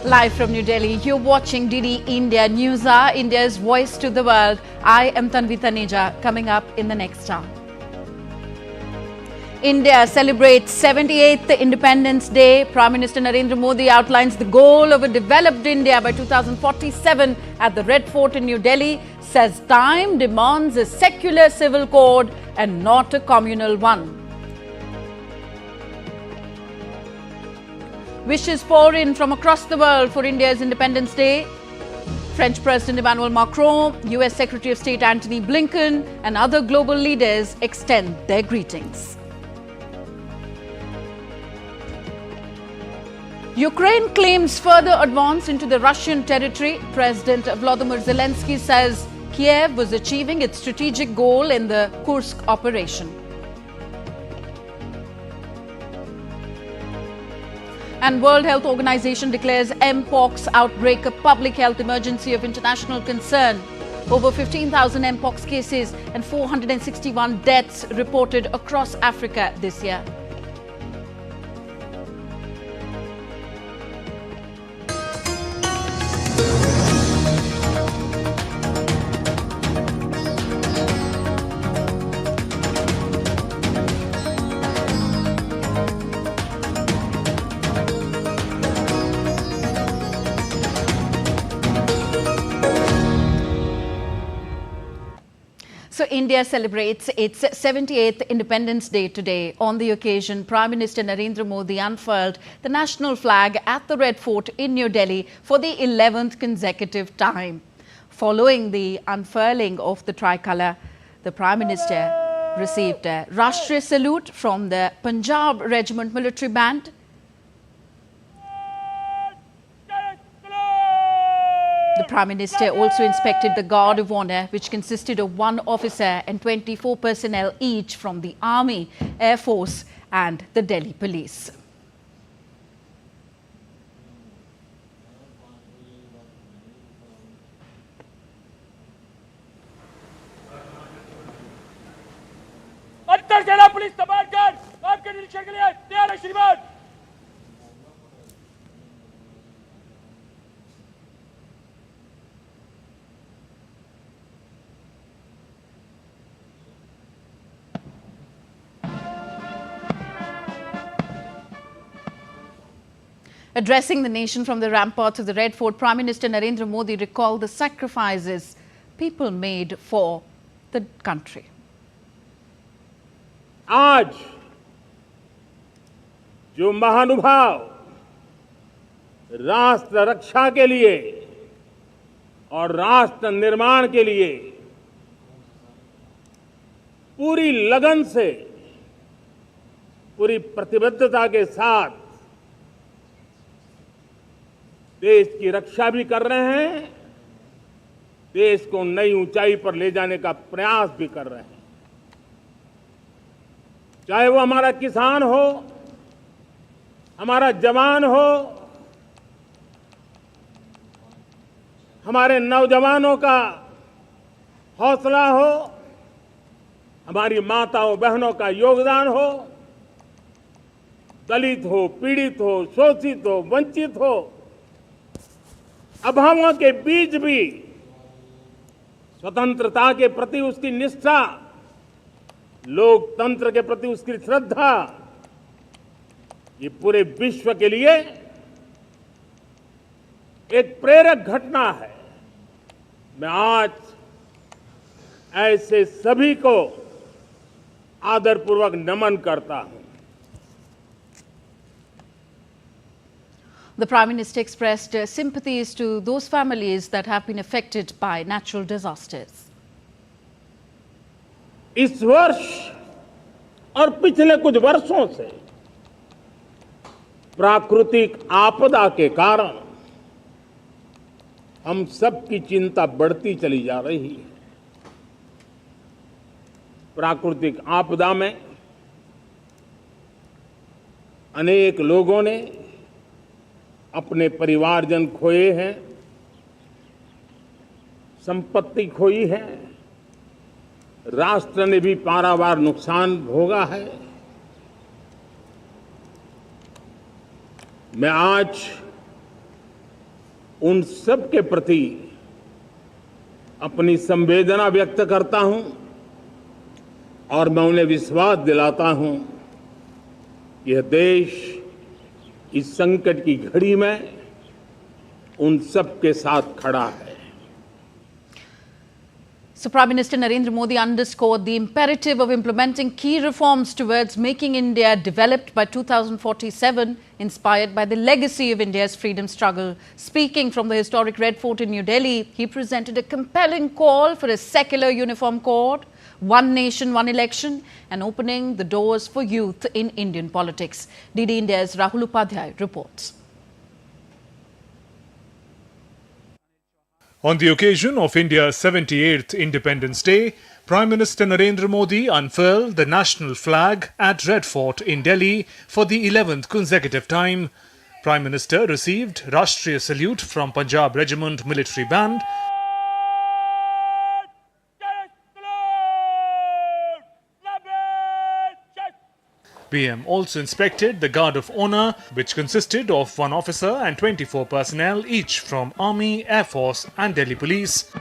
Live from New Delhi, you're watching DD India News Hour, India's voice to the world. I am Tanvi Taneja. Coming up in the next hour. India celebrates 78th Independence Day. Prime Minister Narendra Modi outlines the goal of a developed India by 2047 at the Red Fort in New Delhi. Says time demands a secular civil code and not a communal one. Wishes pour in from across the world for India's Independence Day. French President Emmanuel Macron, US Secretary of State Antony Blinken and other global leaders extend their greetings. Ukraine claims further advance into the Russian territory. President Volodymyr Zelensky says Kiev was achieving its strategic goal in the Kursk operation. And World Health Organization declares Mpox outbreak a public health emergency of international concern. Over 15,000 Mpox cases and 461 deaths reported across Africa this year. So India celebrates its 78th Independence Day today. On the occasion, Prime Minister Narendra Modi unfurled the national flag at the Red Fort in New Delhi for the 11th consecutive time. Following the unfurling of the tricolour, the Prime Minister received a Rashtriya salute from the Punjab Regiment Military Band. The Prime Minister also inspected the Guard of Honour, which consisted of 1 officer and 24 personnel each from the Army, Air Force and the Delhi Police. अंतर सेना police तबादगार आपके निरीक्षण के लिए तैयार है श्रीमान। Addressing the nation from the ramparts of the Red Fort, Prime Minister Narendra Modi recalled the sacrifices people made for the country. आज जो महानुभाव राष्ट्र रक्षा के लिए और राष्ट्र निर्माण के लिए पूरी लगन से, पूरी प्रतिबद्धता के साथ देश की रक्षा भी कर रहे हैं, देश को नई ऊंचाई पर ले जाने का प्रयास भी कर रहे हैं। चाहे वो हमारा किसान हो, हमारा जवान हो, हमारे नौजवानों का हौसला हो, हमारी माताओं बहनों का योगदान हो, दलित हो, पीड़ित हो, शोषित हो, वंचित हो, अभावों के बीच भी स्वतंत्रता के प्रति उसकी निष्ठा, लोकतंत्र के प्रति उसकी श्रद्धा, ये पूरे विश्व के लिए एक प्रेरक घटना है। मैं आज ऐसे सभी को आदरपूर्वक नमन करता हूं। The Prime Minister expressed sympathies to those families that have been affected by natural disasters. इस वर्ष और पिछले कुछ वर्षों से प्राकृतिक आपदा के कारण हम सबकी चिंता बढ़ती चली जा रही है। प्राकृतिक आपदा में अनेक लोगों ने अपने परिवारजन खोए हैं, संपत्ति खोई है, राष्ट्र ने भी पारावार नुकसान भोगा है। मैं आज उन सब के प्रति अपनी संवेदना व्यक्त करता हूं और मैं उन्हें विश्वास दिलाता हूं, यह देश इस संकट की घड़ी में उन सब के साथ खड़ा है। So Prime Minister Narendra Modi underscored the imperative of implementing key reforms towards making India developed by 2047, inspired by the legacy of India's freedom struggle. Speaking from the historic Red Fort in New Delhi, he presented a compelling call for a secular uniform code, one nation, one election, and opening the doors for youth in Indian politics. DD India's Rahul Upadhyay reports. On the occasion of India's 78th Independence Day, Prime Minister Narendra Modi unfurled the national flag at Red Fort in Delhi for the 11th consecutive time. Prime Minister received Rashtriya Salute from Punjab Regiment Military Band. PM also inspected the Guard of Honour, which consisted of 1 officer and 24 personnel, each from Army, Air Force and Delhi Police.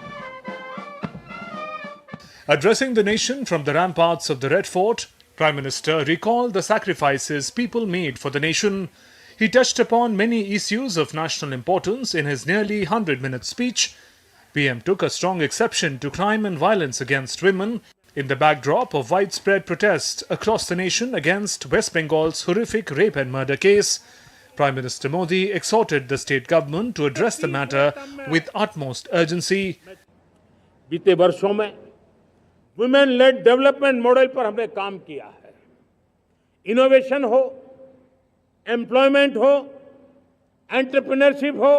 Addressing the nation from the ramparts of the Red Fort, Prime Minister recalled the sacrifices people made for the nation. He touched upon many issues of national importance in his nearly 100-minute speech. PM took a strong exception to crime and violence against women in the backdrop of widespread protests across the nation against West Bengal's horrific rape and murder case. Prime Minister Modi exhorted the state government to address the matter with utmost urgency. बीते वर्षों में women lead development model पर हमने काम किया है। Innovation हो, employment हो, एंटरप्रेन्योरशिप हो,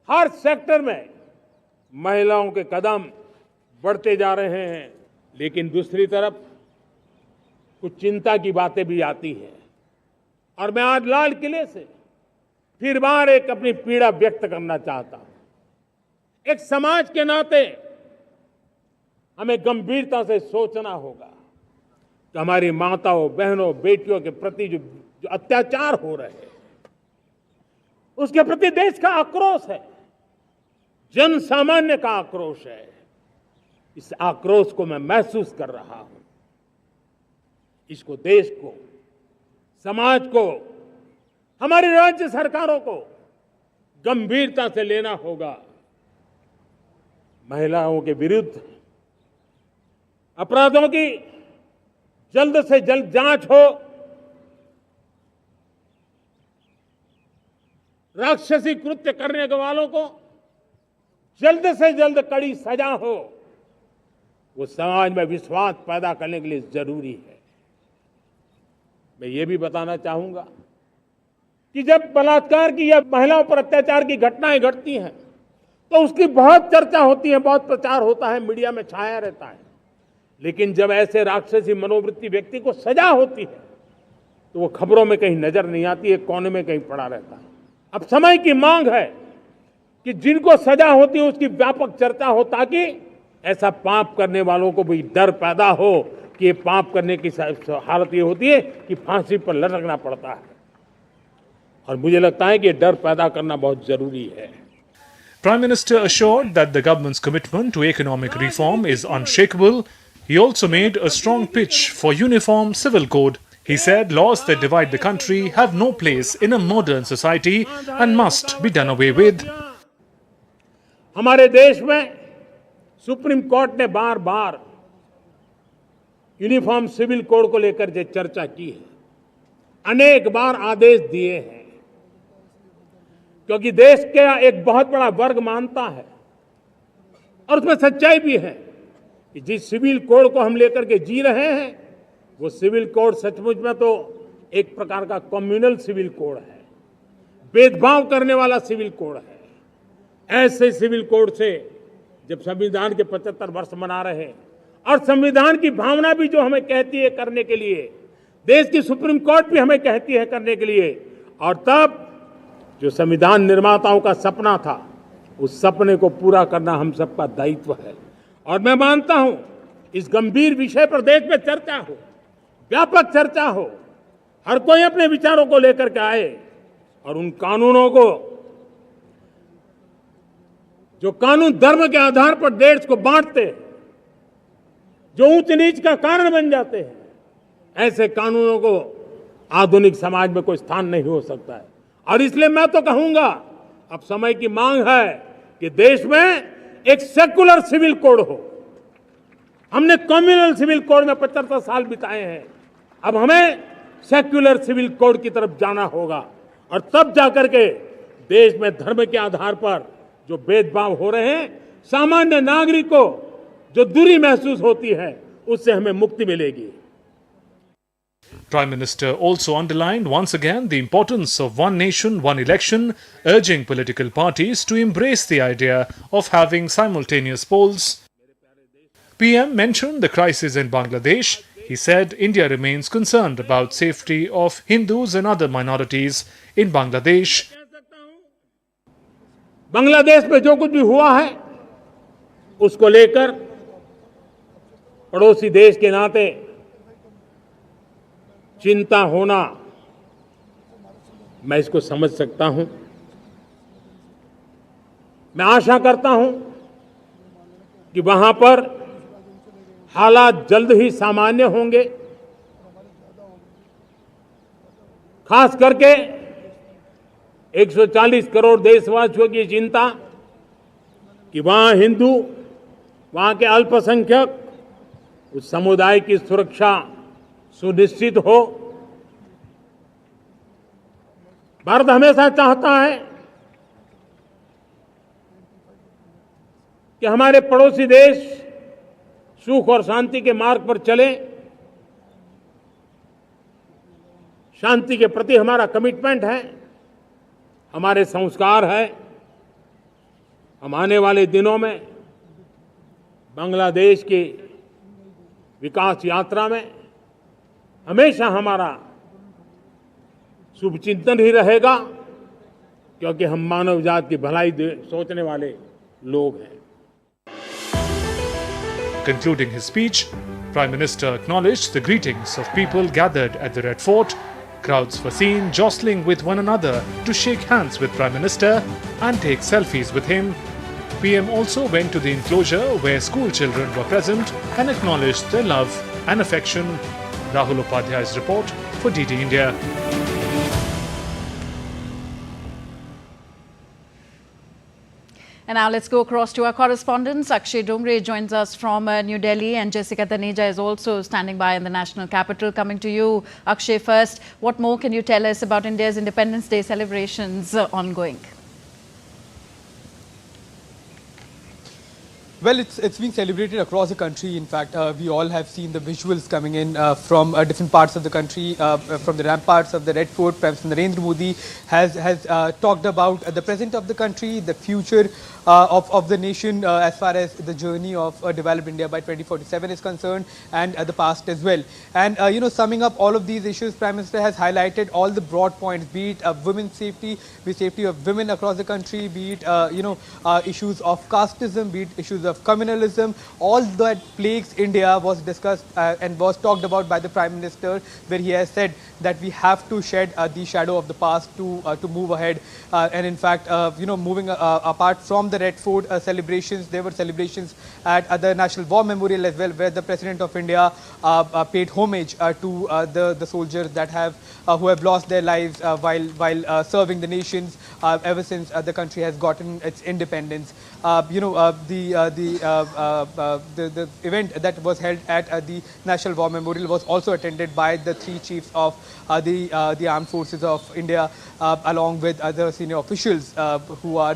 हर सेक्टर में महिलाओं के कदम बढ़ते जा रहे हैं। लेकिन दूसरी तरफ कुछ चिंता की बातें भी आती हैं और मैं आज लाल किले से फिर बार एक अपनी पीड़ा व्यक्त करना चाहता हूं। एक समाज के नाते हमें गंभीरता से सोचना होगा कि हमारी माताओं, बहनों, बेटियों के प्रति जो अत्याचार हो रहे हैं, उसके प्रति देश का आक्रोश है, जन सामान्य का आक्रोश है। इस आक्रोश को मैं महसूस कर रहा हूं। इसको देश को, समाज को, हमारी राज्य सरकारों को गंभीरता से लेना होगा। महिलाओं के विरुद्ध अपराधों की जल्द से जल्द जांच हो, राक्षसी कृत्य करने वालों को जल्द से जल्द कड़ी सजा हो, वो समाज में विश्वास पैदा करने के लिए जरूरी है। मैं ये भी बताना चाहूंगा कि जब बलात्कार की या महिलाओं पर अत्याचार की घटनाएं घटती हैं तो उसकी बहुत चर्चा होती है, बहुत प्रचार होता है, मीडिया में छाया रहता है। लेकिन जब ऐसे राक्षसी मनोवृत्ति व्यक्ति को सजा होती है तो वो खबरों में कहीं नजर नहीं आती है, कोने में कहीं पड़ा रहता है। अब समय की मांग है कि जिनको सजा होती है उसकी व्यापक चर्चा हो, ताकि ऐसा पाप करने वालों को भी डर पैदा हो कि ये पाप करने की हालत ये होती है कि फांसी पर लटकना पड़ता है। और मुझे लगता है कि ये डर पैदा करना बहुत जरूरी है। Prime Minister assured that the government's commitment to economic reform is unshakable. He also made a strong pitch for uniform civil code. He said laws that divide the country have no place in a modern society and must be done away with. हमारे देश में supreme court ने बार बार uniform civil code को लेकर जो चर्चा की है, अनेक बार आदेश दिए हैं, क्योंकि देश का एक बहुत बड़ा वर्ग मानता है और उसमें सच्चाई भी है कि जिस सिविल कोड को हम लेकर के जी रहे हैं वो सिविल कोड सचमुच में तो एक प्रकार का कम्युनल सिविल कोड है, भेदभाव करने वाला सिविल कोड है। ऐसे सिविल कोड से जब संविधान के 75 वर्ष मना रहे हैं और संविधान की भावना भी जो हमें कहती है करने के लिए, देश की सुप्रीम कोर्ट भी हमें कहती है करने के लिए, और तब जो संविधान निर्माताओं का सपना था उस सपने को पूरा करना हम सबका दायित्व है। और मैं मानता हूं इस गंभीर विषय पर देश में चर्चा हो, व्यापक चर्चा हो, हर कोई अपने विचारों को लेकर के आए और उन कानूनों को जो कानून धर्म के आधार पर देश को बांटते हैं, जो ऊंच नीच का कारण बन जाते हैं, ऐसे कानूनों को आधुनिक समाज में कोई स्थान नहीं हो सकता है। और इसलिए मैं तो कहूंगा, अब समय की मांग है कि देश में एक सेकुलर सिविल कोड हो। हमने कम्युनल सिविल कोड में 75 साल बिताए हैं, अब हमें सेक्युलर सिविल कोड की तरफ जाना होगा और तब जाकर के देश में धर्म के आधार पर जो भेदभाव हो रहे हैं, सामान्य नागरिक को जो दूरी महसूस होती है, उससे हमें मुक्ति मिलेगी। Prime Minister also underlined once again the importance of one nation, one election, urging political parties to embrace the idea of having simultaneous polls. PM mentioned the crisis in Bangladesh. He said India remains concerned about safety of Hindus and other minorities in Bangladesh. Bangladesh में जो कुछ भी हुआ है, उसको लेकर पड़ोसी देश के नाते चिंता होना, मैं इसको समझ सकता हूं। मैं आशा करता हूं कि वहां पर हालात जल्द ही सामान्य होंगे। खास करके 140 करोड़ देशवासियों की चिंता कि वहां हिंदू, वहां के अल्पसंख्यक, उस समुदाय की सुरक्षा सुनिश्चित हो। भारत हमेशा चाहता है कि हमारे पड़ोसी देश सुख और शांति के मार्ग पर चले। शांति के प्रति हमारा कमिटमेंट है, हमारे संस्कार है। हम आने वाले दिनों में बांग्लादेश की विकास यात्रा में हमेशा हमारा शुभचिंतन ही रहेगा, क्योंकि हम मानव जाति की भलाई सोचने वाले लोग हैं। Concluding his speech, Prime Minister acknowledged the greetings of people gathered at the Red Fort. Crowds were seen jostling with one another to shake hands with Prime Minister and take selfies with him. PM also went to the enclosure where school children were present and acknowledged their love and affection. Rahul Upadhyay's report for DD India. And now let's go across to our correspondents. Akshay Domre joins us from New Delhi, and Jessica Taneja is also standing by in the national capital. Coming to you, Akshay, first, what more can you tell us about India's Independence Day celebrations ongoing? Well, it's being celebrated across the country. In fact, we all have seen the visuals coming in from different parts of the country, from the ramparts of the Red Fort. Prime Minister Narendra Modi has talked about the present of the country, the future of the nation as far as the journey of developed India by 2047 is concerned, and the past as well. And summing up all of these issues, Prime Minister has highlighted all the broad points, be it women's safety, be it safety of women across the country, be it issues of casteism, be it issues of communalism. All that plagues India was discussed and was talked about by the Prime Minister, where he has said that we have to shed the shadow of the past to move ahead. And in fact, moving apart from the Red Fort celebrations, there were celebrations at the National War Memorial as well, where the President of India paid homage to the soldiers that who have lost their lives while serving the nations ever since the country has gotten its independence. The event that was held at the National War Memorial was also attended by the three chiefs of the armed forces of India, along with other senior officials who are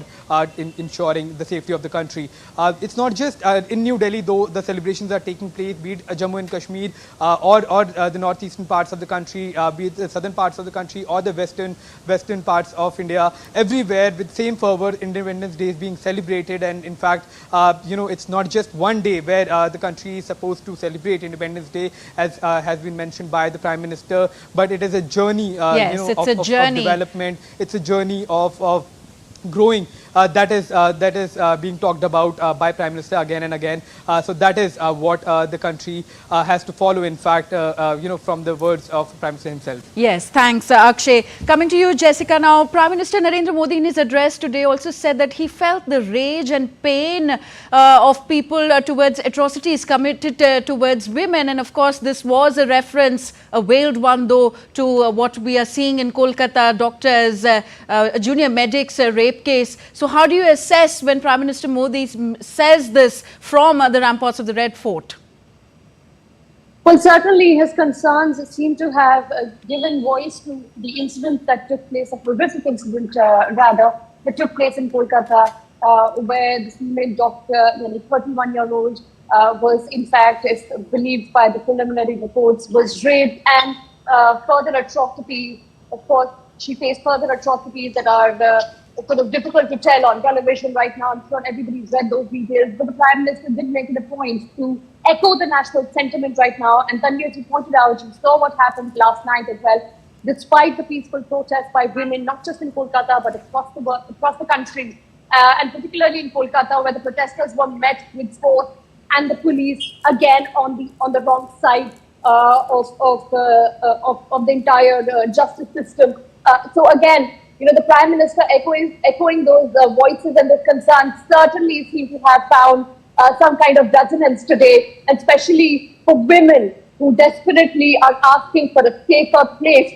ensuring the safety of the country. It's not just in New Delhi, though the celebrations are taking place, be it Jammu and Kashmir or the northeastern parts of the country, be it the southern parts of the country or the western parts of India. Everywhere with same fervor, Independence Day is being celebrated, and in fact, it's not just one day where the country is supposed to celebrate Independence Day, as has been mentioned by the Prime Minister, but it is a journey, Yes, it's a journey of development. It's a journey of growing that is being talked about by Prime Minister again and again. So that is what the country has to follow. In fact, from the words of Prime Minister himself. Yes, thanks, Akshay. Coming to you, Jessica. Now, Prime Minister Narendra Modi in his address today also said that he felt the rage and pain of people towards atrocities committed towards women. And of course, this was a reference, a veiled one though, to what we are seeing in Kolkata, doctors, junior medics rape case. So how do you assess when Prime Minister Modi says this from the ramparts of the Red Fort? Well, certainly his concerns seem to have given voice to the incident that took place, a horrific incident rather, that took place in Kolkata, where the female doctor, the 31-year-old, was in fact, as believed by the preliminary reports, was raped, and further atrocities. Of course, she faced further atrocities that are sort of difficult to tell on television right now. I'm sure everybody's read those details, but the Prime Minister did make it a point to echo the national sentiment right now. And Tanvi, as you pointed out, you saw what happened last night as well. Despite the peaceful protest by women, not just in Kolkata, but across the country, and particularly in Kolkata, where the protesters were met with force and the police again on the wrong side of the entire justice system. So again, the Prime Minister echoing those voices and those concerns certainly seem to have found some kind of resonance today, especially for women who desperately are asking for a safer place,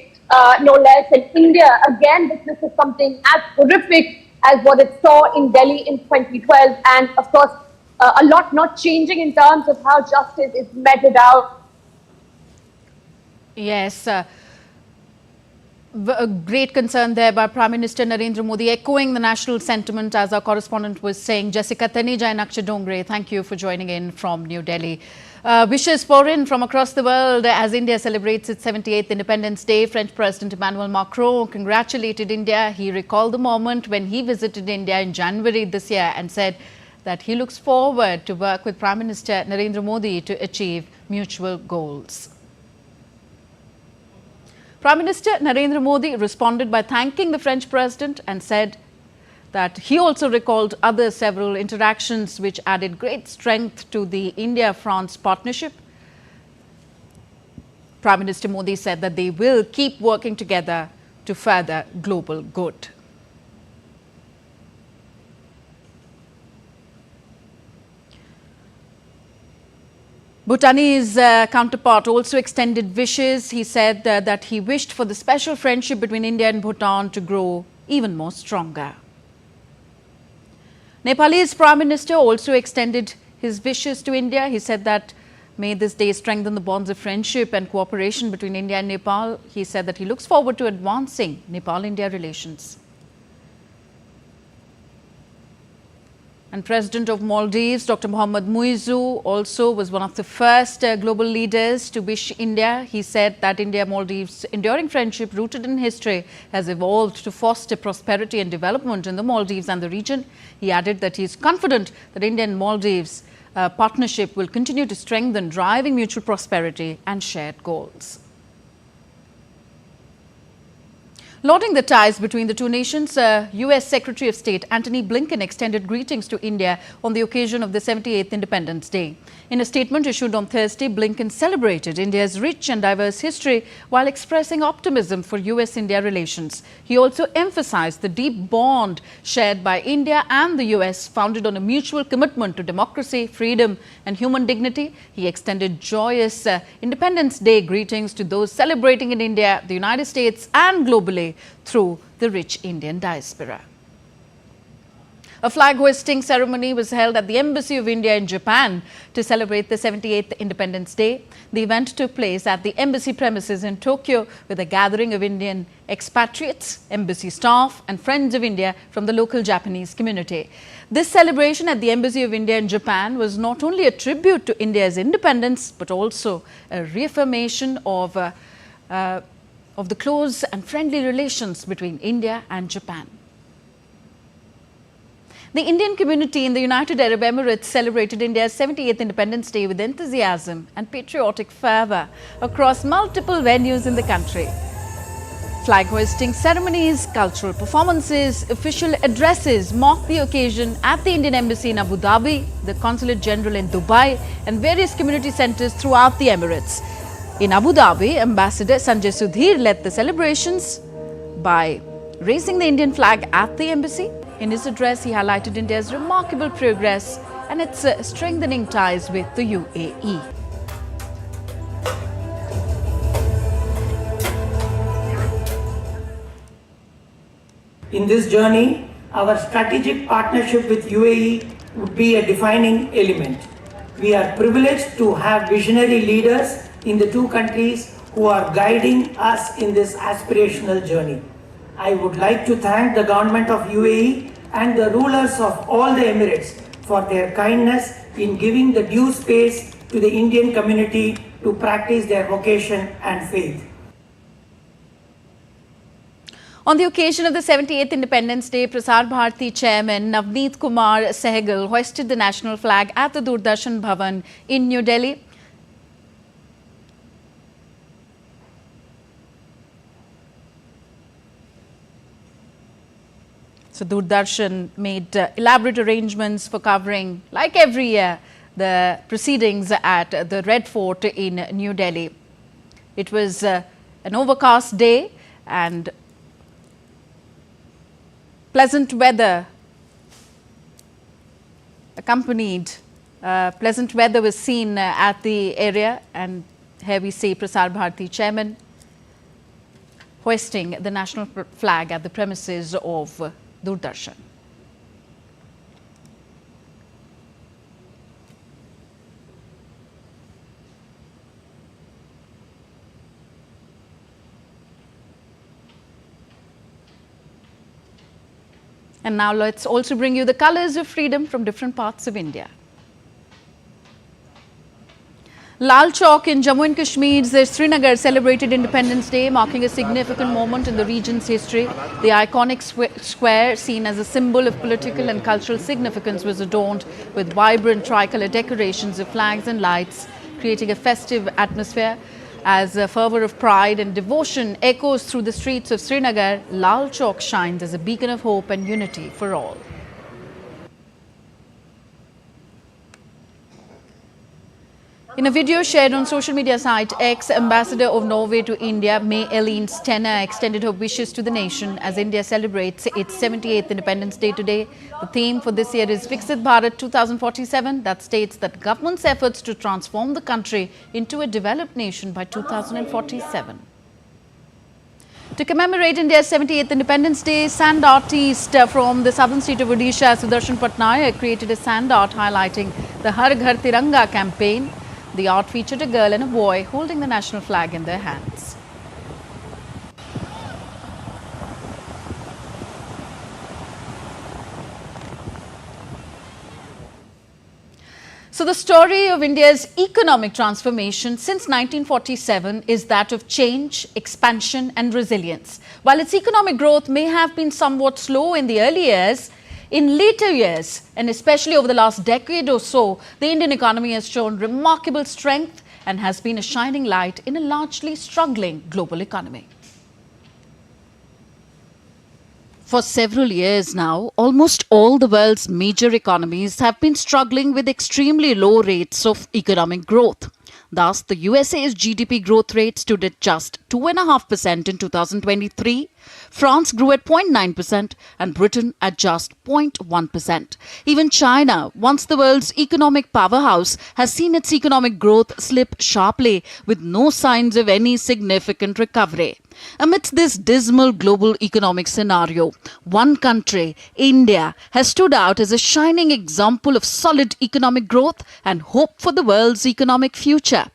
no less. And India again witnesses something as horrific as what it saw in Delhi in 2012, and of course a lot not changing in terms of how justice is meted out. Yes. A great concern there by Prime Minister Narendra Modi, echoing the national sentiment, as our correspondent was saying. Jessica Taneja and Akshay Dongre, thank you for joining in from New Delhi. Wishes pour in from across the world as India celebrates its 78th Independence Day. French President Emmanuel Macron congratulated India. He recalled the moment when he visited India in January this year and said that he looks forward to work with Prime Minister Narendra Modi to achieve mutual goals. Prime Minister Narendra Modi responded by thanking the French president and said that he also recalled other several interactions which added great strength to the India-France partnership. Prime Minister Modi said that they will keep working together to further global good. Bhutanese counterpart also extended wishes. He said that he wished for the special friendship between India and Bhutan to grow even more stronger. Nepalese Prime Minister also extended his wishes to India. He said that may this day strengthen the bonds of friendship and cooperation between India and Nepal. He said that he looks forward to advancing Nepal-India relations. And President of Maldives, Dr. Mohammad Muizzu, also was one of the first global leaders to wish India. He said that India-Maldives enduring friendship rooted in history has evolved to foster prosperity and development in the Maldives and the region. He added that he is confident that India and Maldives partnership will continue to strengthen, driving mutual prosperity and shared goals. Lauding the ties between the two nations, U.S. Secretary of State Antony Blinken extended greetings to India on the occasion of the 78th Independence Day. In a statement issued on Thursday, Blinken celebrated India's rich and diverse history while expressing optimism for U.S.-India relations. He also emphasized the deep bond shared by India and the U.S., founded on a mutual commitment to democracy, freedom and human dignity. He extended joyous Independence Day greetings to those celebrating in India, the United States and globally through the rich Indian diaspora. A flag hoisting ceremony was held at the Embassy of India in Japan to celebrate the 78th Independence Day. The event took place at the embassy premises in Tokyo with a gathering of Indian expatriates, embassy staff and friends of India from the local Japanese community. This celebration at the Embassy of India in Japan was not only a tribute to India's independence but also a reaffirmation of the close and friendly relations between India and Japan. The Indian community in the United Arab Emirates celebrated India's 78th Independence Day with enthusiasm and patriotic fervour across multiple venues in the country. Flag hoisting ceremonies, cultural performances, official addresses marked the occasion at the Indian Embassy in Abu Dhabi, the Consulate General in Dubai, and various community centres throughout the Emirates. In Abu Dhabi, Ambassador Sanjay Sudhir led the celebrations by raising the Indian flag at the embassy. In his address, he highlighted India's remarkable progress and its strengthening ties with the UAE. In this journey, our strategic partnership with UAE would be a defining element. We are privileged to have visionary leaders in the two countries who are guiding us in this aspirational journey. I would like to thank the government of UAE and the rulers of all the Emirates for their kindness in giving the due space to the Indian community to practice their vocation and faith. On the occasion of the 78th Independence Day, Prasar Bharati Chairman Navneet Kumar Sehgal hoisted the national flag at the Doordarshan Bhavan in New Delhi. So Doordarshan made elaborate arrangements for covering, like every year, the proceedings at the Red Fort in New Delhi. It was an overcast day and pleasant weather pleasant weather was seen at the area, and here we see Prasar Bharati Chairman hoisting the national flag at the premises of Doordarshan. And now let's also bring you the colors of freedom from different parts of India. Lal Chowk in Jammu and Kashmir's Srinagar celebrated Independence Day, marking a significant moment in the region's history. The iconic square, seen as a symbol of political and cultural significance, was adorned with vibrant tricolour decorations of flags and lights, creating a festive atmosphere. As a fervour of pride and devotion echoes through the streets of Srinagar, Lal Chowk shines as a beacon of hope and unity for all. In a video shared on social media site X, Ambassador of Norway to India, May-Eline Stene, extended her wishes to the nation as India celebrates its 78th Independence Day today. The theme for this year is Viksit Bharat 2047, that states that government's efforts to transform the country into a developed nation by 2047. To commemorate India's 78th Independence Day, sand artist from the southern state of Odisha, Sudarshan Patnaik, created a sand art highlighting the Har Ghar Tiranga campaign. The art featured a girl and a boy holding the national flag in their hands. So the story of India's economic transformation since 1947 is that of change, expansion and resilience. While its economic growth may have been somewhat slow in the early years, in later years, and especially over the last decade or so, the Indian economy has shown remarkable strength and has been a shining light in a largely struggling global economy. For several years now, almost all the world's major economies have been struggling with extremely low rates of economic growth. Thus, the USA's GDP growth rate stood at just 2.5% in 2023, France grew at 0.9% and Britain at just 0.1%. Even China, once the world's economic powerhouse, has seen its economic growth slip sharply with no signs of any significant recovery. Amidst this dismal global economic scenario, one country, India, has stood out as a shining example of solid economic growth and hope for the world's economic future.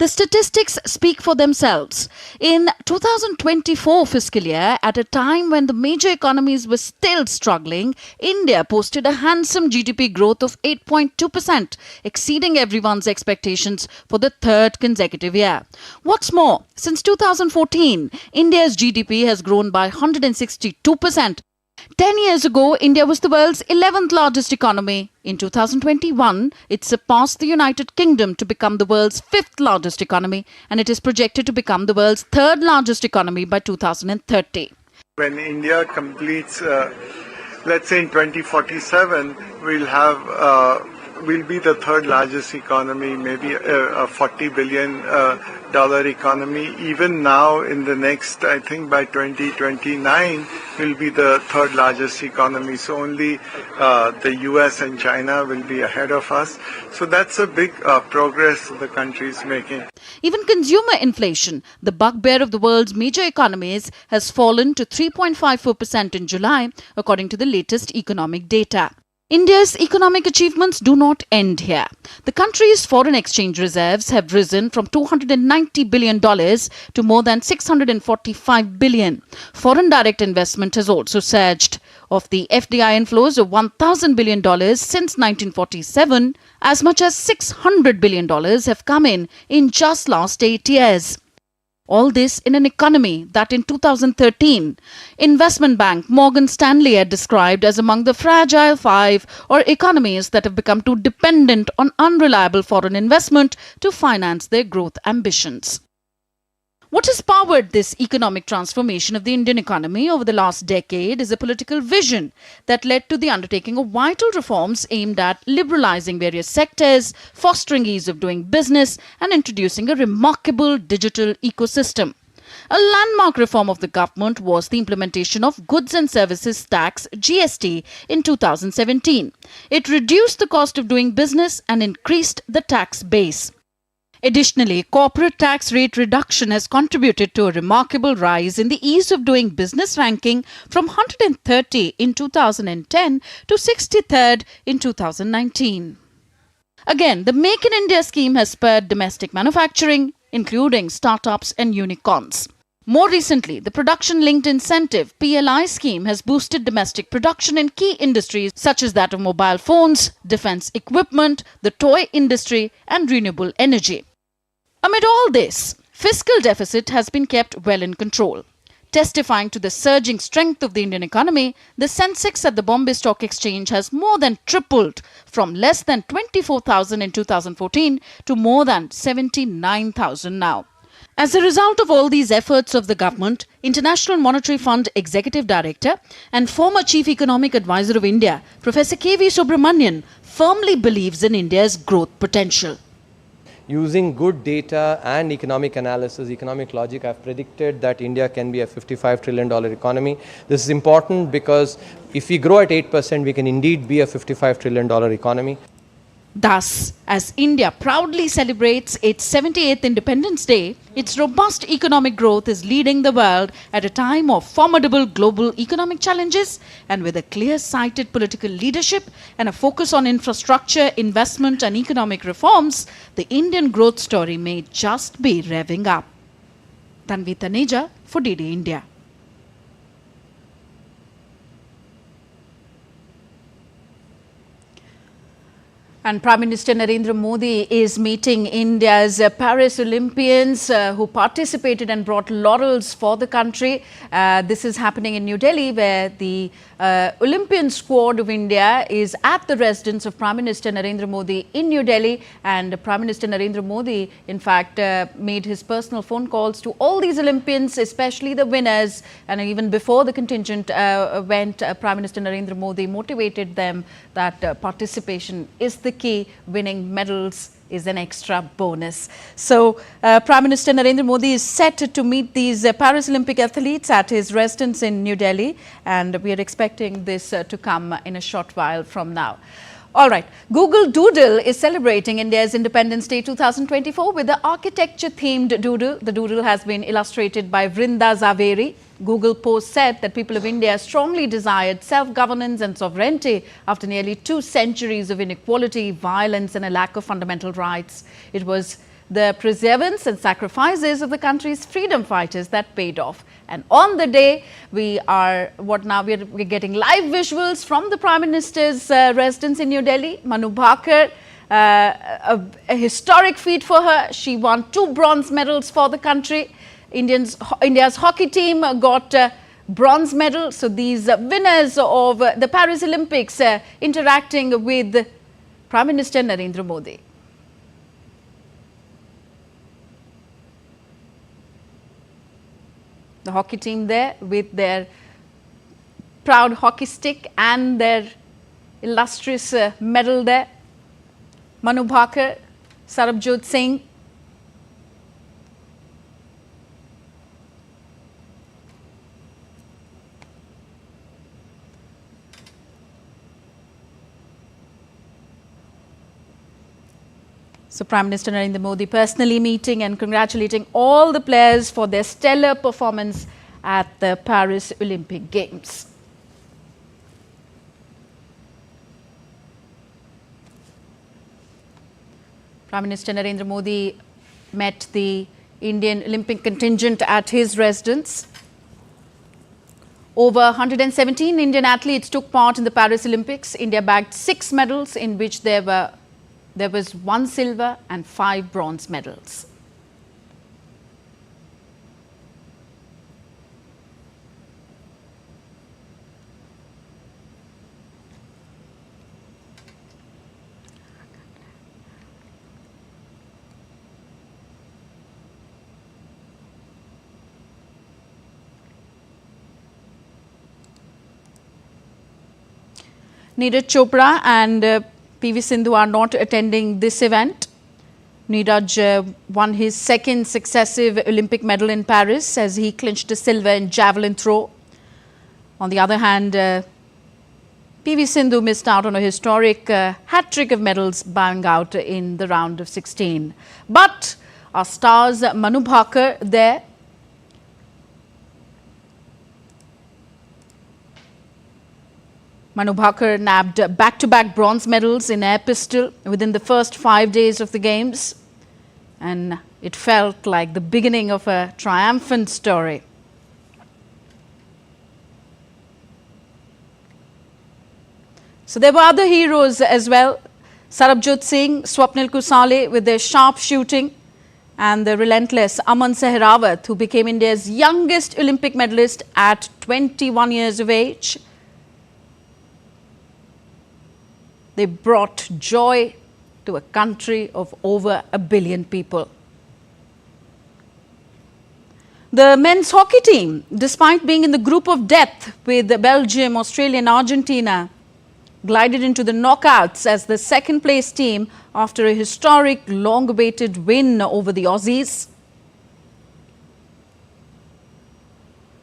The statistics speak for themselves. In 2024 fiscal year, at a time when the major economies were still struggling, India posted a handsome GDP growth of 8.2%, exceeding everyone's expectations for the third consecutive year. What's more, since 2014, India's GDP has grown by 162%, 10 years ago, India was the world's 11th largest economy. In 2021, it surpassed the United Kingdom to become the world's 5th largest economy, and it is projected to become the world's 3rd largest economy by 2030. When India completes, let's say in 2047, we'll be the 3rd largest economy, maybe a $40 billion economy. Even now, in the next, I think by 2029, we'll be the 3rd largest economy. So only the US and China will be ahead of us. So that's a big progress the country is making. Even consumer inflation, the bugbear of the world's major economies, has fallen to 3.54% in July, according to the latest economic data. India's economic achievements do not end here. The country's foreign exchange reserves have risen from $290 billion to more than $645 billion. Foreign direct investment has also surged. Of the FDI inflows of $1,000 billion since 1947, as much as $600 billion have come in just last 8 years. All this in an economy that in 2013, investment bank Morgan Stanley had described as among the fragile 5, or economies that have become too dependent on unreliable foreign investment to finance their growth ambitions. What has powered this economic transformation of the Indian economy over the last decade is a political vision that led to the undertaking of vital reforms aimed at liberalizing various sectors, fostering ease of doing business, and introducing a remarkable digital ecosystem. A landmark reform of the government was the implementation of Goods and Services Tax (GST) in 2017. It reduced the cost of doing business and increased the tax base. Additionally, corporate tax rate reduction has contributed to a remarkable rise in the ease of doing business ranking from 130 in 2010 to 63rd in 2019. Again, the Make in India scheme has spurred domestic manufacturing, including startups and unicorns. More recently, the Production-Linked Incentive (PLI) scheme has boosted domestic production in key industries such as that of mobile phones, defense equipment, the toy industry, and renewable energy. Amid all this, fiscal deficit has been kept well in control. Testifying to the surging strength of the Indian economy, the Sensex at the Bombay Stock Exchange has more than tripled from less than 24,000 in 2014 to more than 79,000 now. As a result of all these efforts of the government, International Monetary Fund Executive Director and former Chief Economic Advisor of India, Professor K.V. Subramanian, firmly believes in India's growth potential. Using good data and economic analysis, economic logic, I've predicted that India can be a $55 trillion economy. This is important because if we grow at 8%, we can indeed be a $55 trillion economy. Thus, as India proudly celebrates its 78th Independence Day, its robust economic growth is leading the world at a time of formidable global economic challenges, and with a clear-sighted political leadership and a focus on infrastructure, investment and economic reforms, the Indian growth story may just be revving up. Tanvi Taneja for DD India. And Prime Minister Narendra Modi is meeting India's Paris Olympians who participated and brought laurels for the country. This is happening in New Delhi, where the Olympian squad of India is at the residence of Prime Minister Narendra Modi in New Delhi. And Prime Minister Narendra Modi, in fact, made his personal phone calls to all these Olympians, especially the winners. And even before the contingent went, Prime Minister Narendra Modi motivated them that participation is the key, winning medals is an extra bonus. So, Prime Minister Narendra Modi is set to meet these Paris Olympic athletes at his residence in New Delhi, and we are expecting this to come in a short while from now. All right, Google Doodle is celebrating India's Independence Day 2024 with the architecture-themed doodle. The doodle has been illustrated by Vrinda Zaveri. Google Post said that people of India strongly desired self-governance and sovereignty after nearly 2 centuries of inequality, violence and a lack of fundamental rights. It was the perseverance and sacrifices of the country's freedom fighters that paid off. And on the day, we're getting live visuals from the Prime Minister's residence in New Delhi. Manu Bhaker, a historic feat for her. She won 2 bronze medals for the country. India's hockey team got bronze medal. So these winners of the Paris Olympics interacting with Prime Minister Narendra Modi. The hockey team there with their proud hockey stick and their illustrious medal there. Manu Bhaker, Sarabjot Singh. So Prime Minister Narendra Modi personally meeting and congratulating all the players for their stellar performance at the Paris Olympic Games. Prime Minister Narendra Modi met the Indian Olympic contingent at his residence. Over 117 Indian athletes took part in the Paris Olympics. India bagged 6 medals, in which there was 1 silver and 5 bronze medals. Neeraj Chopra and PV Sindhu are not attending this event. Neeraj won his second successive Olympic medal in Paris as he clinched a silver in javelin throw. On the other hand, PV Sindhu missed out on a historic hat-trick of medals, bowing out in the round of 16. But our stars Manu Bhaker there. Manu Bhaker nabbed back-to-back bronze medals in air pistol within the first 5 days of the Games. And it felt like the beginning of a triumphant story. So there were other heroes as well. Sarabjot Singh, Swapnil Kusale with their sharp shooting, and the relentless Aman Sehrawat, who became India's youngest Olympic medalist at 21 years of age. They brought joy to a country of over 1 billion people. The men's hockey team, despite being in the group of death with Belgium, Australia and Argentina, glided into the knockouts as the second place team after a historic long-awaited win over the Aussies.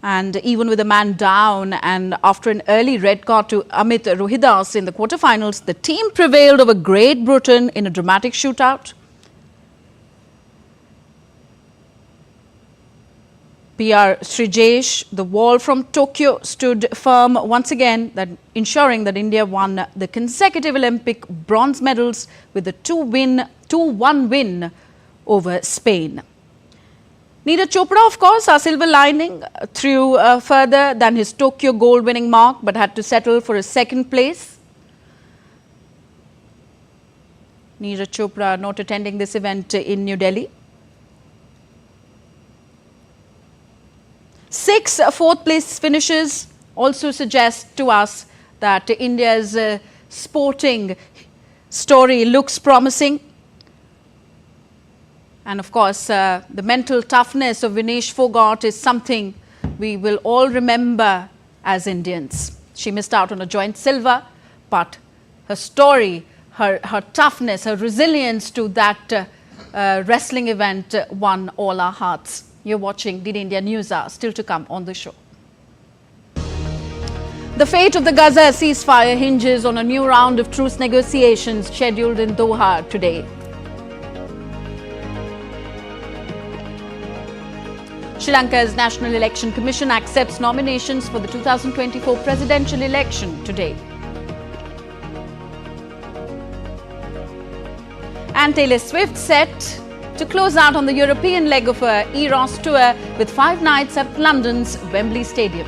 And even with a man down and after an early red card to Amit Rohidas in the quarterfinals, the team prevailed over Great Britain in a dramatic shootout. PR Srijesh, the wall from Tokyo, stood firm once again, ensuring that India won the consecutive Olympic bronze medals with a 2-1 win over Spain. Neeraj Chopra, of course, our silver lining threw further than his Tokyo gold-winning mark, but had to settle for a second place. Neeraj Chopra not attending this event in New Delhi. 6 fourth-place finishes also suggest to us that India's sporting story looks promising. And of course, the mental toughness of Vinesh Fogart is something we will all remember as Indians. She missed out on a joint silver, but her story, her toughness, her resilience to that wrestling event won all our hearts. You're watching DD India News Hour, still to come on the show. The fate of the Gaza ceasefire hinges on a new round of truce negotiations scheduled in Doha today. Sri Lanka's National Election Commission accepts nominations for the 2024 presidential election today. And Taylor Swift set to close out on the European leg of her Eras tour with 5 nights at London's Wembley Stadium.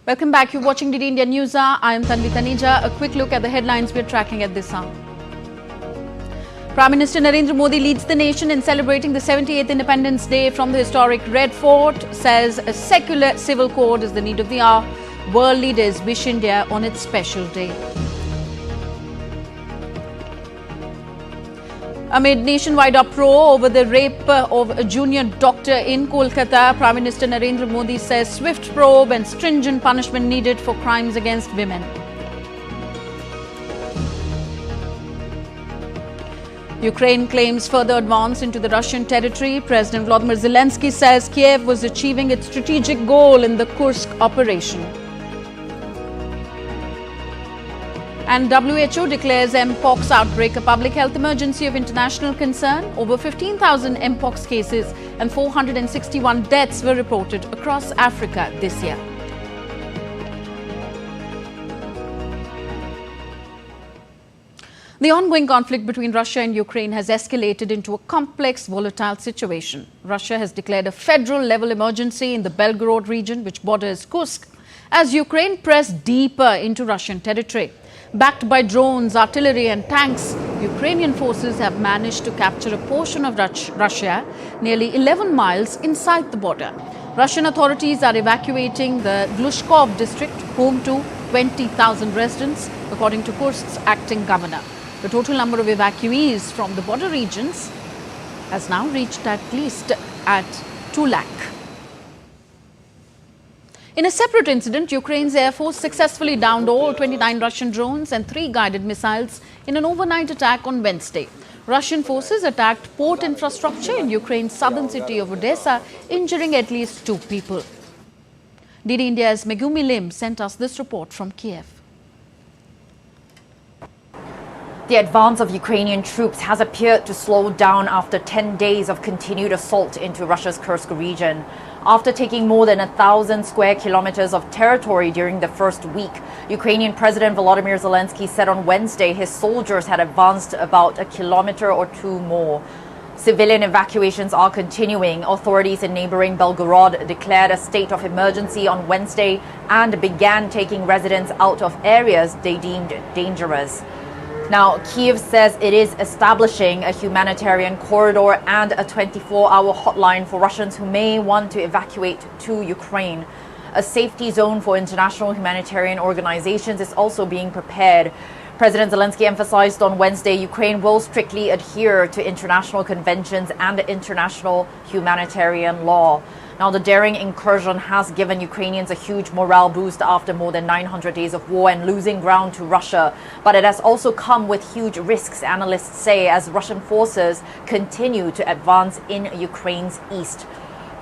Welcome back. You're watching DD India News Hour. I am Tanvi Taneja. A quick look at the headlines we're tracking at this hour. Prime Minister Narendra Modi leads the nation in celebrating the 78th Independence Day from the historic Red Fort, says a secular civil code is the need of the hour. World leaders wish India on its special day. Amid nationwide uproar over the rape of a junior doctor in Kolkata, Prime Minister Narendra Modi says swift probe and stringent punishment needed for crimes against women. Ukraine claims further advance into the Russian territory. President Volodymyr Zelensky says Kiev was achieving its strategic goal in the Kursk operation. And WHO declares Mpox outbreak a public health emergency of international concern. Over 15,000 Mpox cases and 461 deaths were reported across Africa this year. The ongoing conflict between Russia and Ukraine has escalated into a complex, volatile situation. Russia has declared a federal-level emergency in the Belgorod region, which borders Kursk, as Ukraine pressed deeper into Russian territory. Backed by drones, artillery and tanks, Ukrainian forces have managed to capture a portion of Russia, nearly 11 miles inside the border. Russian authorities are evacuating the Glushkov district, home to 20,000 residents, according to Kursk's acting governor. The total number of evacuees from the border regions has now reached at least at 2 lakh. In a separate incident, Ukraine's Air Force successfully downed all 29 Russian drones and 3 guided missiles in an overnight attack on Wednesday. Russian forces attacked port infrastructure in Ukraine's southern city of Odessa, injuring at least 2 people. DD India's Megumi Lim sent us this report from Kiev. The advance of Ukrainian troops has appeared to slow down after 10 days of continued assault into Russia's Kursk region. After taking more than 1,000 square kilometers of territory during the first week, Ukrainian President Volodymyr Zelensky said on Wednesday his soldiers had advanced about 1 kilometer or 2 more. Civilian evacuations are continuing. Authorities in neighboring Belgorod declared a state of emergency on Wednesday and began taking residents out of areas they deemed dangerous. Now, Kiev says it is establishing a humanitarian corridor and a 24-hour hotline for Russians who may want to evacuate to Ukraine. A safety zone for international humanitarian organizations is also being prepared. President Zelensky emphasized on Wednesday Ukraine will strictly adhere to international conventions and international humanitarian law. Now, the daring incursion has given Ukrainians a huge morale boost after more than 900 days of war and losing ground to Russia. But it has also come with huge risks, analysts say, as Russian forces continue to advance in Ukraine's east.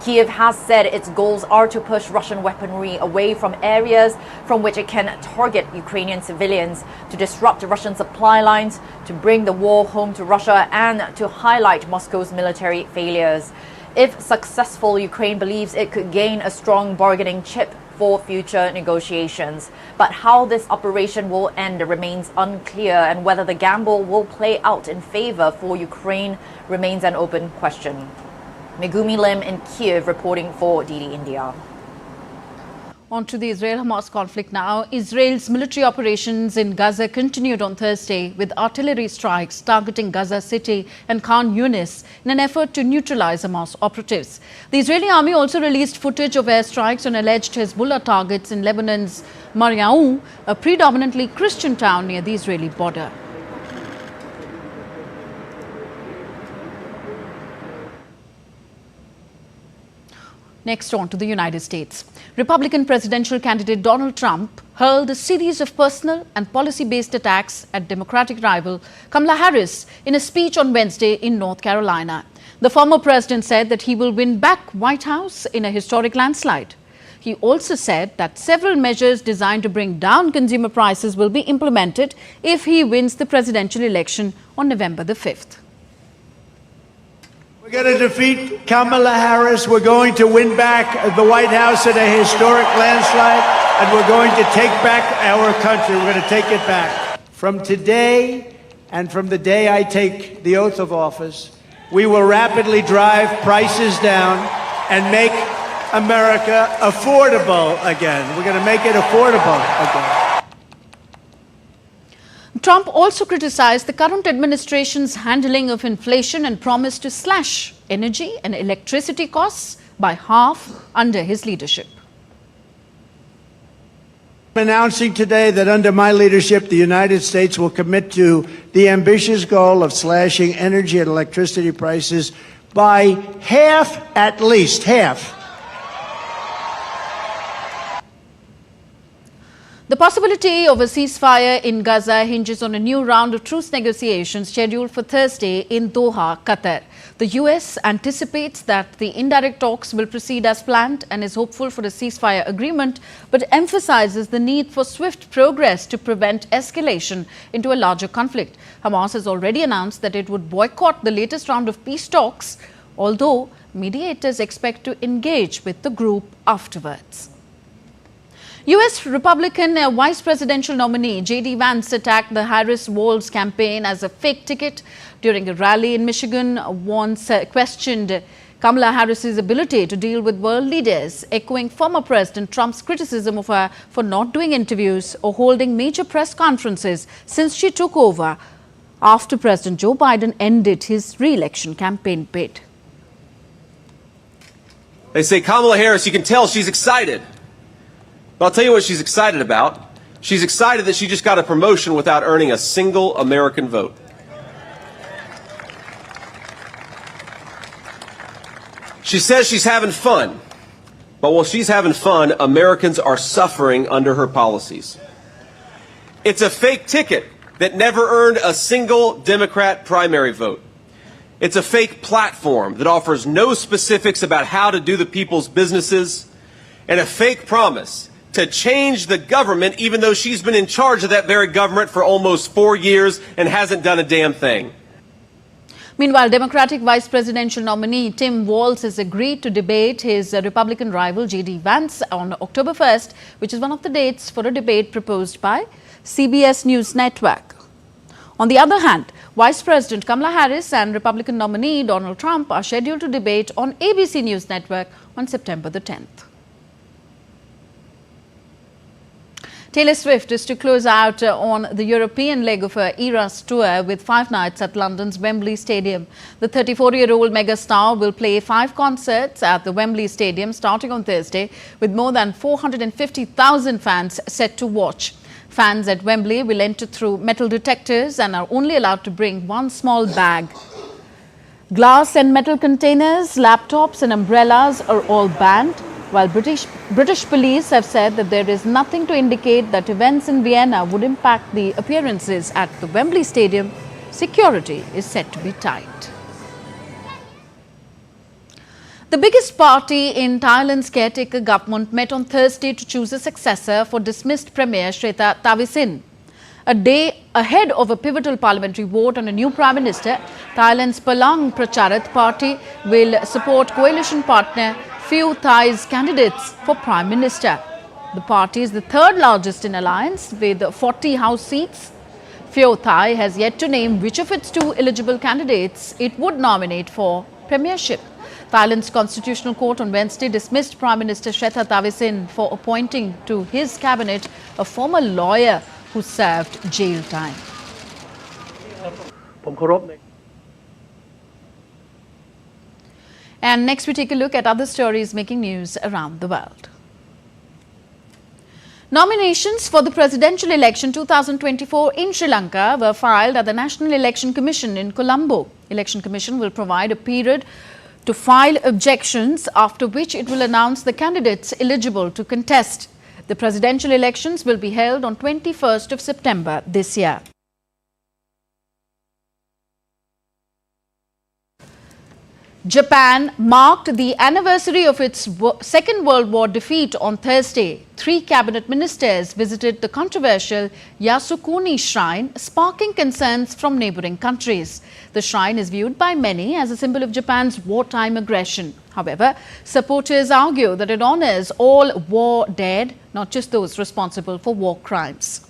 Kiev has said its goals are to push Russian weaponry away from areas from which it can target Ukrainian civilians, to disrupt Russian supply lines, to bring the war home to Russia, and to highlight Moscow's military failures. If successful, Ukraine believes it could gain a strong bargaining chip for future negotiations. But how this operation will end remains unclear, and whether the gamble will play out in favor for Ukraine remains an open question. Megumi Lim in Kiev reporting for DD India. On to the Israel-Hamas conflict now. Israel's military operations in Gaza continued on Thursday with artillery strikes targeting Gaza City and Khan Yunis in an effort to neutralize Hamas operatives. The Israeli army also released footage of airstrikes on alleged Hezbollah targets in Lebanon's Mari'au, a predominantly Christian town near the Israeli border. Next, on to the United States. Republican presidential candidate Donald Trump hurled a series of personal and policy-based attacks at Democratic rival Kamala Harris in a speech on Wednesday in North Carolina. The former president said that he will win back White House in a historic landslide. He also said that several measures designed to bring down consumer prices will be implemented if he wins the presidential election on November the 5th. We're going to defeat Kamala Harris. We're going to win back the White House in a historic landslide, and we're going to take back our country. We're going to take it back. From today and from the day I take the oath of office, we will rapidly drive prices down and make America affordable again. We're going to make it affordable again. Trump also criticized the current administration's handling of inflation and promised to slash energy and electricity costs by half under his leadership. I'm announcing today that under my leadership, the United States will commit to the ambitious goal of slashing energy and electricity prices by half, at least half. The possibility of a ceasefire in Gaza hinges on a new round of truce negotiations scheduled for Thursday in Doha, Qatar. The US anticipates that the indirect talks will proceed as planned and is hopeful for a ceasefire agreement, but emphasizes the need for swift progress to prevent escalation into a larger conflict. Hamas has already announced that it would boycott the latest round of peace talks, although mediators expect to engage with the group afterwards. US Republican vice presidential nominee J.D. Vance attacked the Harris-Walz campaign as a fake ticket during a rally in Michigan. Vance questioned Kamala Harris's ability to deal with world leaders, echoing former President Trump's criticism of her for not doing interviews or holding major press conferences since she took over after President Joe Biden ended his re-election campaign bid. They say Kamala Harris, you can tell she's excited. But I'll tell you what she's excited about. She's excited that she just got a promotion without earning a single American vote. She says she's having fun. But while she's having fun, Americans are suffering under her policies. It's a fake ticket that never earned a single Democrat primary vote. It's a fake platform that offers no specifics about how to do the people's businesses, and a fake promise to change the government, even though she's been in charge of that very government for almost 4 years and hasn't done a damn thing. Meanwhile, Democratic vice presidential nominee Tim Walz has agreed to debate his Republican rival J.D. Vance on October 1st, which is one of the dates for a debate proposed by CBS News Network. On the other hand, Vice President Kamala Harris and Republican nominee Donald Trump are scheduled to debate on ABC News Network on September the 10th. Taylor Swift is to close out on the European leg of her Eras tour with 5 nights at London's Wembley Stadium. The 34-year-old megastar will play 5 concerts at the Wembley Stadium starting on Thursday, with more than 450,000 fans set to watch. Fans at Wembley will enter through metal detectors and are only allowed to bring one small bag. Glass and metal containers, laptops and umbrellas are all banned, while British police have said that there is nothing to indicate that events in Vienna would impact the appearances at the Wembley Stadium. Security is said to be tight. The biggest party in Thailand's caretaker government met on Thursday to choose a successor for dismissed Premier Srettha Thavisin. A day ahead of a pivotal parliamentary vote on a new Prime Minister, Thailand's Palang Pracharat party will support coalition partner Pheu Thai's candidates for Prime Minister. The party is the 3rd largest in alliance with 40 House seats. Pheu Thai has yet to name which of its 2 eligible candidates it would nominate for premiership. Thailand's Constitutional Court on Wednesday dismissed Prime Minister Srettha Thavisin for appointing to his cabinet a former lawyer who served jail time. And next we take a look at other stories making news around the world. Nominations for the presidential election 2024 in Sri Lanka were filed at the National Election Commission in Colombo. Election Commission will provide a period to file objections, after which it will announce the candidates eligible to contest. The presidential elections will be held on 21st of September this year. Japan marked the anniversary of its Second World War defeat on Thursday. 3 cabinet ministers visited the controversial Yasukuni Shrine, sparking concerns from neighbouring countries. The shrine is viewed by many as a symbol of Japan's wartime aggression. However, supporters argue that it honours all war dead, not just those responsible for war crimes.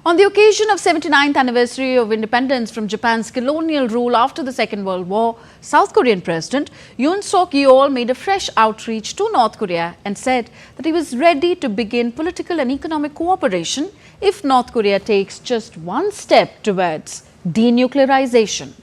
On the occasion of 79th anniversary of independence from Japan's colonial rule after the Second World War, South Korean President Yoon Suk-yeol made a fresh outreach to North Korea and said that he was ready to begin political and economic cooperation if North Korea takes just one step towards denuclearization.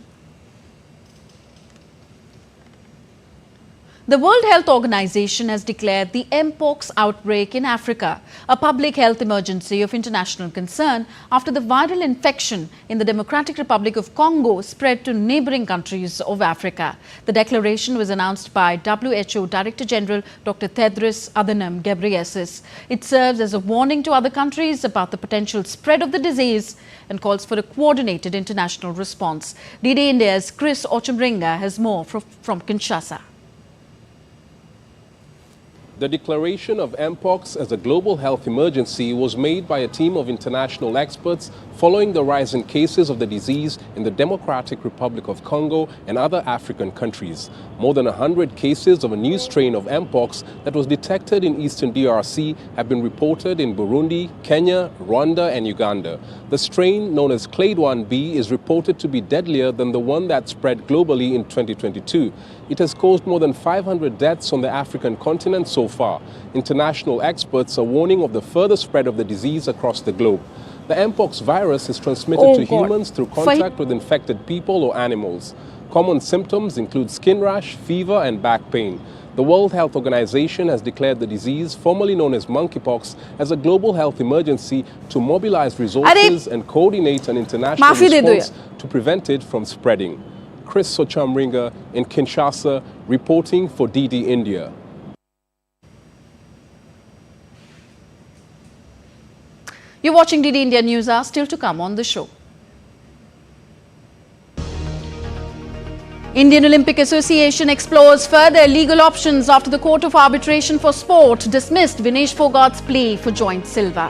The World Health Organization has declared the Mpox outbreak in Africa a public health emergency of international concern after the viral infection in the Democratic Republic of Congo spread to neighboring countries of Africa. The declaration was announced by WHO Director General Dr. Tedros Adhanom Ghebreyesus. It serves as a warning to other countries about the potential spread of the disease and calls for a coordinated international response. DD India's Chris Ochumringa has more from Kinshasa. The declaration of Mpox as a global health emergency was made by a team of international experts following the rise in cases of the disease in the Democratic Republic of Congo and other African countries. More than 100 cases of a new strain of Mpox that was detected in eastern DRC have been reported in Burundi, Kenya, Rwanda and Uganda. The strain, known as Clade 1b, is reported to be deadlier than the one that spread globally in 2022. It has caused more than 500 deaths on the African continent so far. International experts are warning of the further spread of the disease across the globe. The Mpox virus is transmitted to humans through contact with infected people or animals. Common symptoms include skin rash, fever and back pain. The World Health Organization has declared the disease, formerly known as monkeypox, as a global health emergency to mobilize resources and coordinate an international response to prevent it from spreading. Chris Ochumringa in Kinshasa, reporting for DD India. You're watching DD India News. Are still to come on the show. Indian Olympic Association explores further legal options after the Court of Arbitration for Sport dismissed Vinesh Phogat's plea for joint silver.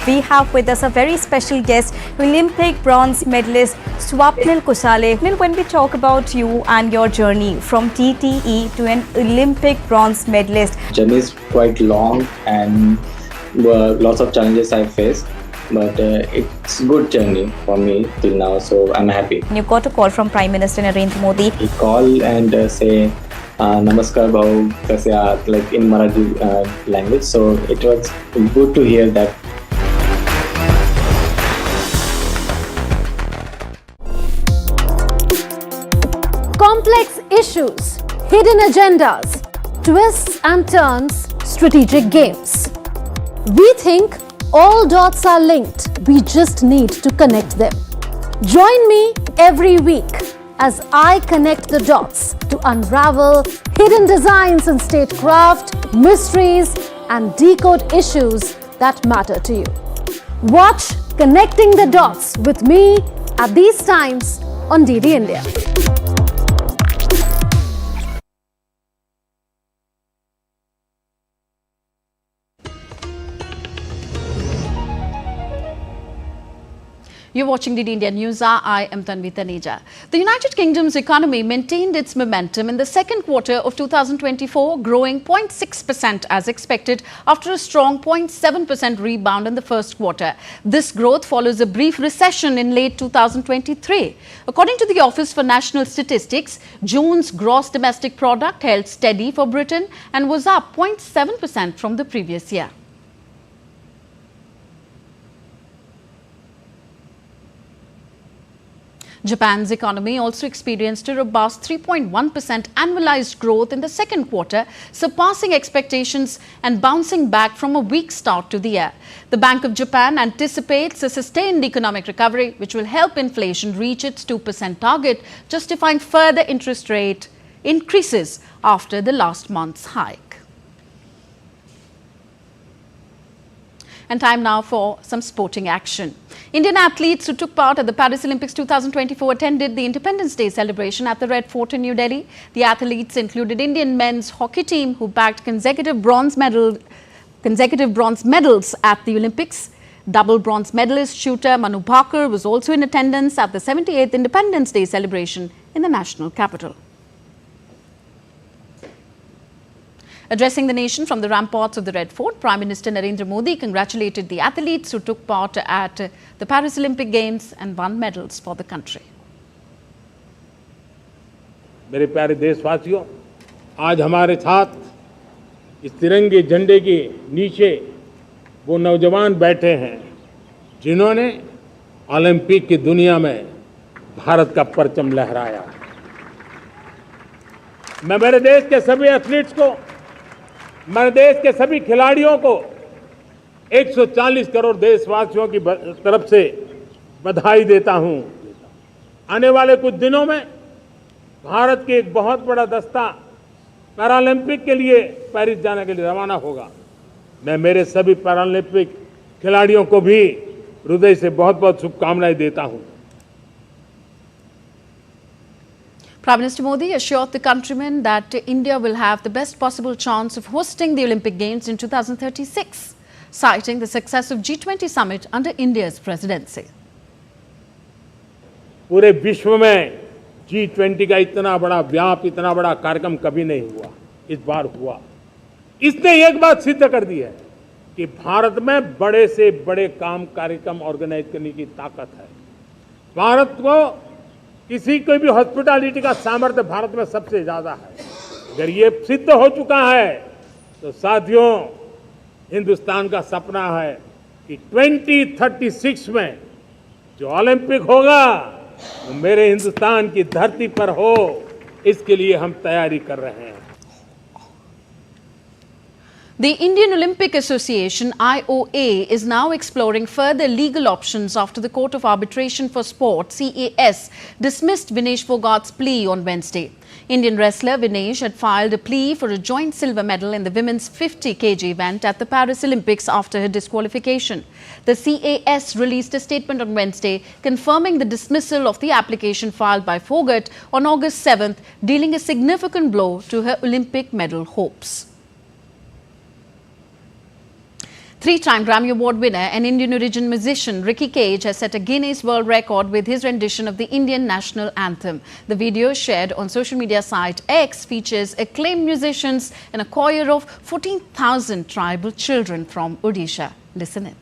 We have with us a very special guest, Olympic bronze medalist Swapnil Kusale. When we talk about you and your journey from TTE to an Olympic bronze medalist, journey is quite long and lots of challenges I faced, but it's a good journey for me till now, so I'm happy. You got a call from Prime Minister Narendra Modi. He called and say Namaskar Bhau, kaise aap, like in Marathi language, so it was good to hear that. Complex issues, hidden agendas, twists and turns, strategic games. We think all dots are linked. We just need to connect them. Join me every week as I connect the dots to unravel hidden designs in statecraft, mysteries, and decode issues that matter to you. Watch Connecting the Dots with me at these times on DD India. You're watching DD India News. I am Tanvi Taneja. The United Kingdom's economy maintained its momentum in the second quarter of 2024, growing 0.6% as expected after a strong 0.7% rebound in the first quarter. This growth follows a brief recession in late 2023. According to the Office for National Statistics, June's gross domestic product held steady for Britain and was up 0.7% from the previous year. Japan's economy also experienced a robust 3.1% annualized growth in the second quarter, surpassing expectations and bouncing back from a weak start to the year. The Bank of Japan anticipates a sustained economic recovery, which will help inflation reach its 2% target, justifying further interest rate increases after the last month's hike. And time now for some sporting action. Indian athletes who took part at the Paris Olympics 2024 attended the Independence Day celebration at the Red Fort in New Delhi. The athletes included Indian men's hockey team who bagged consecutive bronze medals at the Olympics. Double bronze medalist shooter Manu Bhaker was also in attendance at the 78th Independence Day celebration in the national capital. Addressing the nation from the ramparts of the Red Fort, Prime Minister Narendra Modi congratulated the athletes who took part at the Paris Olympic Games and won medals for the country. मेरे प्यारे देशवासियों, आज हमारे साथ इस तिरंगे झंडे के नीचे वो नौजवान बैठे हैं जिन्होंने ओलंपिक की दुनिया में भारत का परचम लहराया। मैं मेरे देश के सभी एथलीट्स को, मेरे देश के सभी खिलाड़ियों को 140 करोड़ देशवासियों की तरफ से बधाई देता हूं। आने वाले कुछ दिनों में भारत के एक बहुत बड़ा दस्ता पैरालंपिक के लिए पेरिस जाने के लिए रवाना होगा। मैं मेरे सभी पैरालंपिक खिलाड़ियों को भी हृदय से बहुत-बहुत शुभकामनाएं देता हूं। Prime Minister Modi assured the countrymen that India will have the best possible chance of hosting the Olympic Games in 2036, citing the success of G20 summit under India's presidency. पूरे विश्व में G20 का इतना बड़ा व्याप, इतना बड़ा कार्यक्रम कभी नहीं हुआ, इस बार हुआ। इसने एक बात सिद्ध कर दी है कि भारत में बड़े से बड़े कार्यक्रम ऑर्गेनाइज करने की ताकत है। भारत को किसी कोई भी हॉस्पिटैलिटी का सामर्थ्य भारत में सबसे ज्यादा है। अगर ये सिद्ध हो चुका है तो साथियों, हिंदुस्तान का सपना है कि 2036 में जो ओलंपिक होगा वो मेरे हिंदुस्तान की धरती पर हो, इसके लिए हम तैयारी कर रहे हैं। The Indian Olympic Association (IOA) is now exploring further legal options after the Court of Arbitration for Sport (CAS) dismissed Vinesh Phogat's plea on Wednesday. Indian wrestler Vinesh had filed a plea for a joint silver medal in the women's 50 kg event at the Paris Olympics after her disqualification. The CAS released a statement on Wednesday confirming the dismissal of the application filed by Phogat on August 7th, dealing a significant blow to her Olympic medal hopes. Three-time Grammy Award winner and Indian origin musician Ricky Cage has set a Guinness World Record with his rendition of the Indian national anthem. The video shared on social media site X features acclaimed musicians and a choir of 14,000 tribal children from Odisha. Listen in.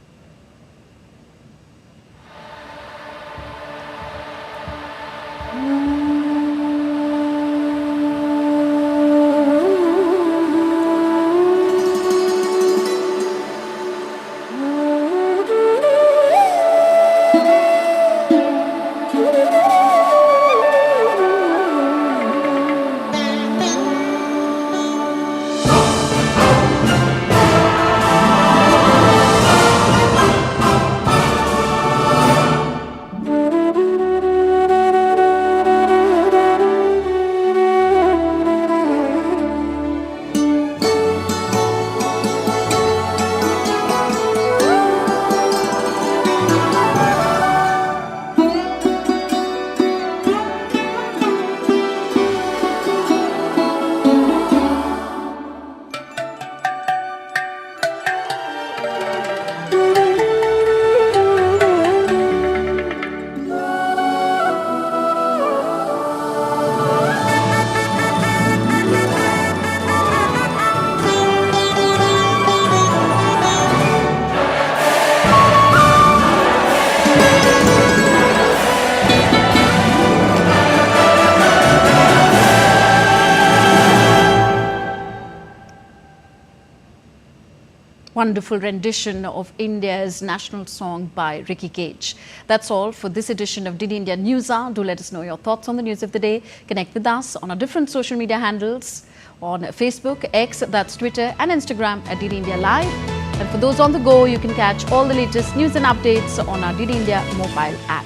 Wonderful rendition of India's national song by Ricky Cage. That's all for this edition of DD India News Hour. Do let us know your thoughts on the news of the day. Connect with us on our different social media handles on Facebook, X, that's Twitter, and Instagram at DD India Live. And for those on the go, you can catch all the latest news and updates on our DD India mobile app.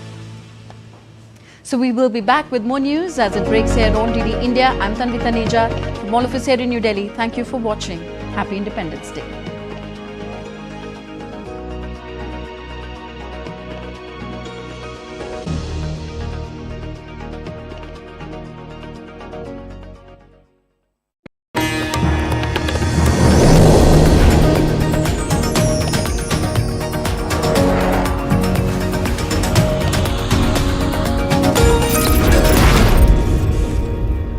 So we will be back with more news as it breaks here on DD India. I'm Tanvi Taneja from all of us here in New Delhi. Thank you for watching. Happy Independence Day.